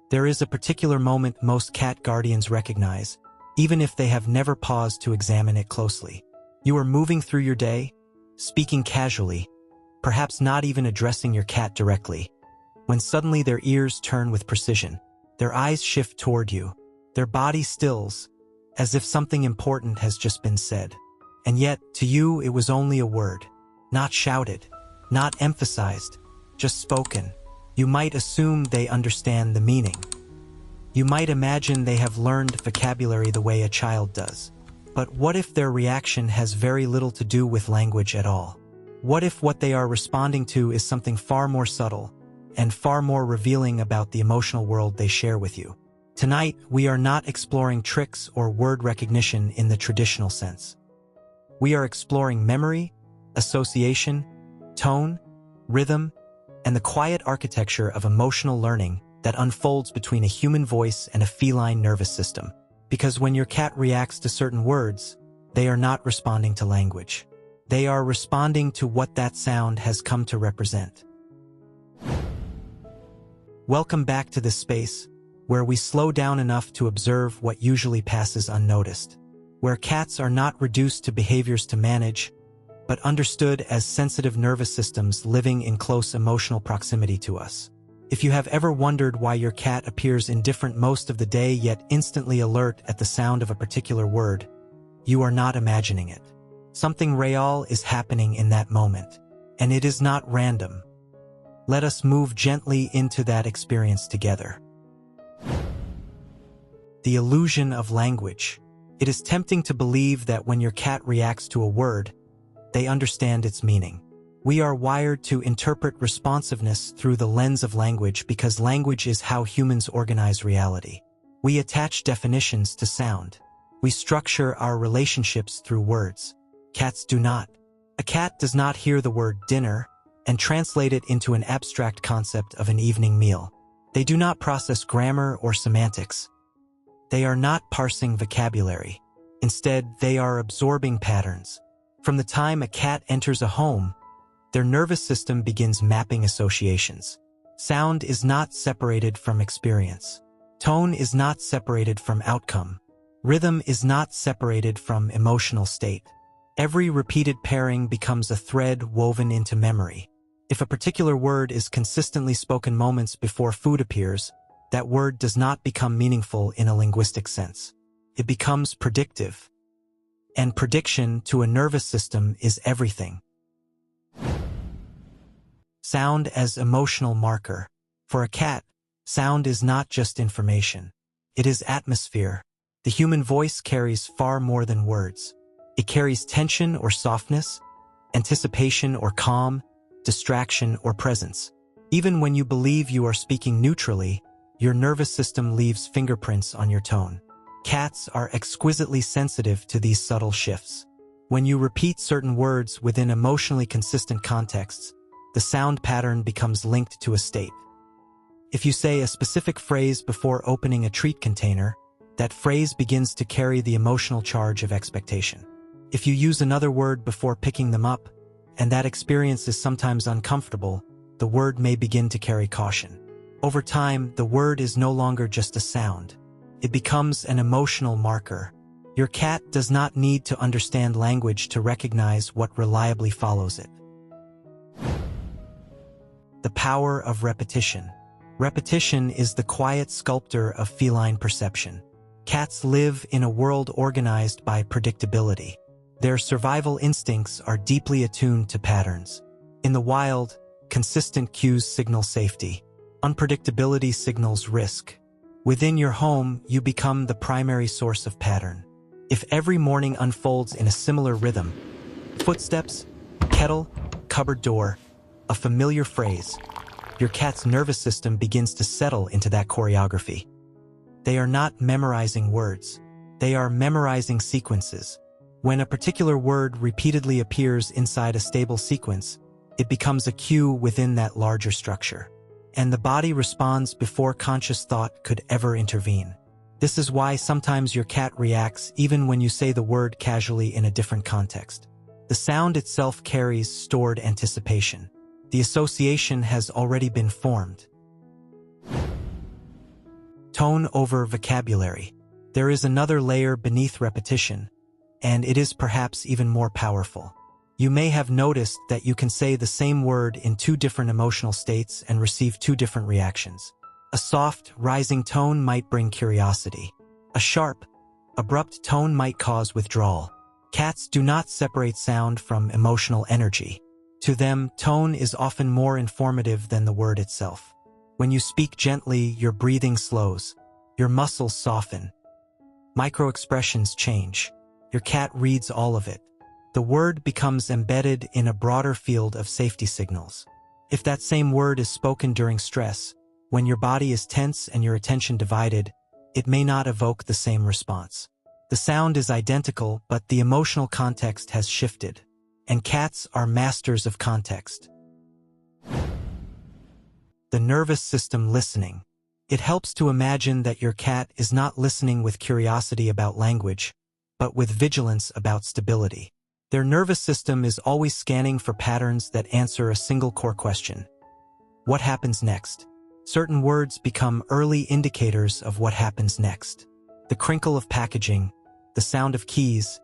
There is a particular moment most cat guardians recognize, even if they have never paused to examine it closely. You are moving through your day, speaking casually, perhaps not even addressing your cat directly, when suddenly their ears turn with precision. Their eyes shift toward you. Their body stills, as if something important has just been said. And yet, to you, it was only a word. Not shouted, not emphasized, just spoken. You might assume they understand the meaning. You might imagine they have learned vocabulary the way a child does. But what if their reaction has very little to do with language at all? What if what they are responding to is something far more subtle and far more revealing about the emotional world they share with you? Tonight, we are not exploring tricks or word recognition in the traditional sense. We are exploring memory, association, tone, rhythm, and the quiet architecture of emotional learning that unfolds between a human voice and a feline nervous system. Because when your cat reacts to certain words, they are not responding to language. They are responding to what that sound has come to represent. Welcome back to this space, where we slow down enough to observe what usually passes unnoticed, where cats are not reduced to behaviors to manage, but understood as sensitive nervous systems living in close emotional proximity to us. If you have ever wondered why your cat appears indifferent most of the day yet instantly alert at the sound of a particular word, you are not imagining it. Something real is happening in that moment, and it is not random. Let us move gently into that experience together. The illusion of language. It is tempting to believe that when your cat reacts to a word, they understand its meaning. We are wired to interpret responsiveness through the lens of language because language is how humans organize reality. We attach definitions to sound. We structure our relationships through words. Cats do not. A cat does not hear the word dinner and translate it into an abstract concept of an evening meal. They do not process grammar or semantics. They are not parsing vocabulary. Instead, they are absorbing patterns. From the time a cat enters a home, their nervous system begins mapping associations. Sound is not separated from experience. Tone is not separated from outcome. Rhythm is not separated from emotional state. Every repeated pairing becomes a thread woven into memory. If a particular word is consistently spoken moments before food appears, that word does not become meaningful in a linguistic sense. It becomes predictive. And prediction to a nervous system is everything. Sound as emotional marker. For a cat, sound is not just information. It is atmosphere. The human voice carries far more than words. It carries tension or softness, anticipation or calm, distraction or presence. Even when you believe you are speaking neutrally, your nervous system leaves fingerprints on your tone. Cats are exquisitely sensitive to these subtle shifts. When you repeat certain words within emotionally consistent contexts, the sound pattern becomes linked to a state. If you say a specific phrase before opening a treat container, that phrase begins to carry the emotional charge of expectation. If you use another word before picking them up, and that experience is sometimes uncomfortable, the word may begin to carry caution. Over time, the word is no longer just a sound. It becomes an emotional marker. Your cat does not need to understand language to recognize what reliably follows it. The power of repetition. Repetition is the quiet sculptor of feline perception. Cats live in a world organized by predictability. Their survival instincts are deeply attuned to patterns. In the wild, consistent cues signal safety. Unpredictability signals risk. Within your home, you become the primary source of pattern. If every morning unfolds in a similar rhythm, footsteps, kettle, cupboard door, a familiar phrase, your cat's nervous system begins to settle into that choreography. They are not memorizing words. They are memorizing sequences. When a particular word repeatedly appears inside a stable sequence, it becomes a cue within that larger structure. And the body responds before conscious thought could ever intervene. This is why sometimes your cat reacts even when you say the word casually in a different context. The sound itself carries stored anticipation. The association has already been formed. Tone over vocabulary. There is another layer beneath repetition, and it is perhaps even more powerful. You may have noticed that you can say the same word in two different emotional states and receive two different reactions. A soft, rising tone might bring curiosity. A sharp, abrupt tone might cause withdrawal. Cats do not separate sound from emotional energy. To them, tone is often more informative than the word itself. When you speak gently, your breathing slows. Your muscles soften. Micro-expressions change. Your cat reads all of it. The word becomes embedded in a broader field of safety signals. If that same word is spoken during stress, when your body is tense and your attention divided, it may not evoke the same response. The sound is identical, but the emotional context has shifted. And cats are masters of context. The nervous system listening. It helps to imagine that your cat is not listening with curiosity about language, but with vigilance about stability. Their nervous system is always scanning for patterns that answer a single core question. What happens next? Certain words become early indicators of what happens next. The crinkle of packaging, the sound of keys,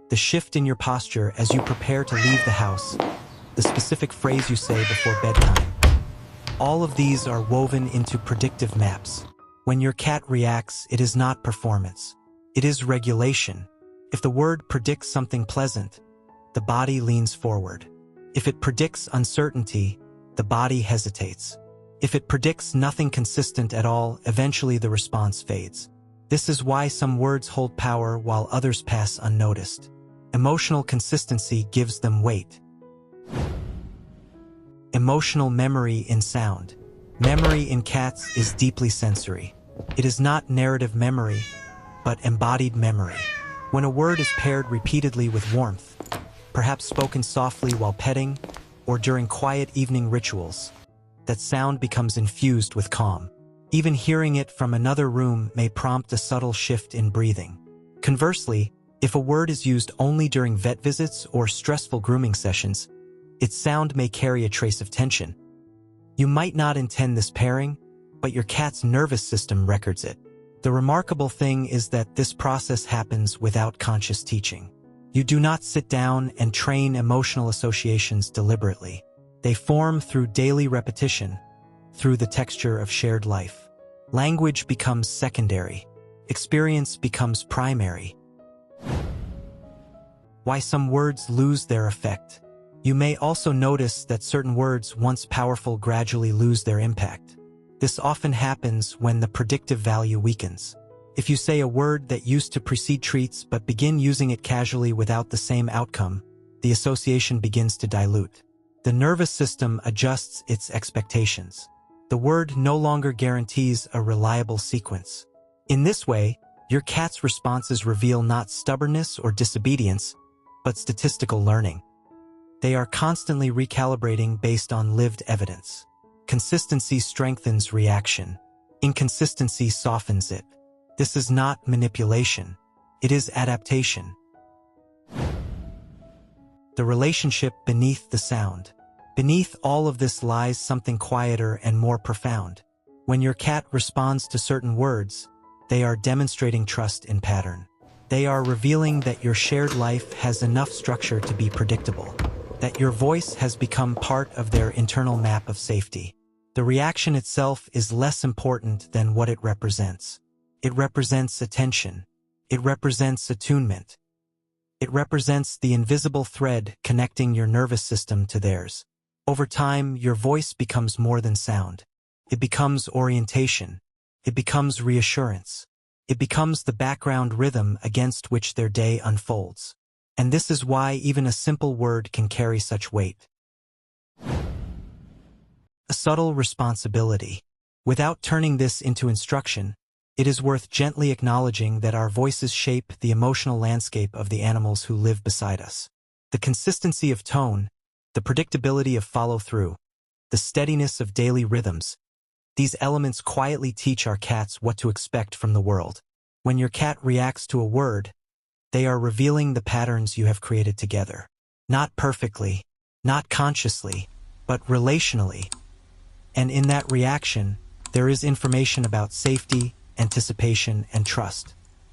the shift in your posture as you prepare to leave the house, the specific phrase you say before bedtime. All of these are woven into predictive maps. When your cat reacts, it is not performance. It is regulation. If the word predicts something pleasant, the body leans forward. If it predicts uncertainty, the body hesitates. If it predicts nothing consistent at all, eventually the response fades. This is why some words hold power while others pass unnoticed. Emotional consistency gives them weight. Emotional memory in sound. Memory in cats is deeply sensory. It is not narrative memory, but embodied memory. When a word is paired repeatedly with warmth, perhaps spoken softly while petting or during quiet evening rituals, that sound becomes infused with calm. Even hearing it from another room may prompt a subtle shift in breathing. Conversely, if a word is used only during vet visits or stressful grooming sessions, its sound may carry a trace of tension. You might not intend this pairing, but your cat's nervous system records it. The remarkable thing is that this process happens without conscious teaching. You do not sit down and train emotional associations deliberately. They form through daily repetition, through the texture of shared life. Language becomes secondary. Experience becomes primary. Why some words lose their effect. You may also notice that certain words, once powerful, gradually lose their impact. This often happens when the predictive value weakens. If you say a word that used to precede treats but begin using it casually without the same outcome, the association begins to dilute. The nervous system adjusts its expectations. The word no longer guarantees a reliable sequence. In this way, your cat's responses reveal not stubbornness or disobedience, but statistical learning. They are constantly recalibrating based on lived evidence. Consistency strengthens reaction. Inconsistency softens it. This is not manipulation. It is adaptation. The relationship beneath the sound. Beneath all of this lies something quieter and more profound. When your cat responds to certain words, they are demonstrating trust in pattern. They are revealing that your shared life has enough structure to be predictable, that your voice has become part of their internal map of safety. The reaction itself is less important than what it represents. It represents attention. It represents attunement. It represents the invisible thread connecting your nervous system to theirs. Over time, your voice becomes more than sound. It becomes orientation. It becomes reassurance. It becomes the background rhythm against which their day unfolds. And this is why even a simple word can carry such weight. A subtle responsibility. Without turning this into instruction, it is worth gently acknowledging that our voices shape the emotional landscape of the animals who live beside us. The consistency of tone, the predictability of follow-through, the steadiness of daily rhythms, these elements quietly teach our cats what to expect from the world. When your cat reacts to a word, they are revealing the patterns you have created together. Not perfectly, not consciously, but relationally. And in that reaction, there is information about safety, anticipation, and trust.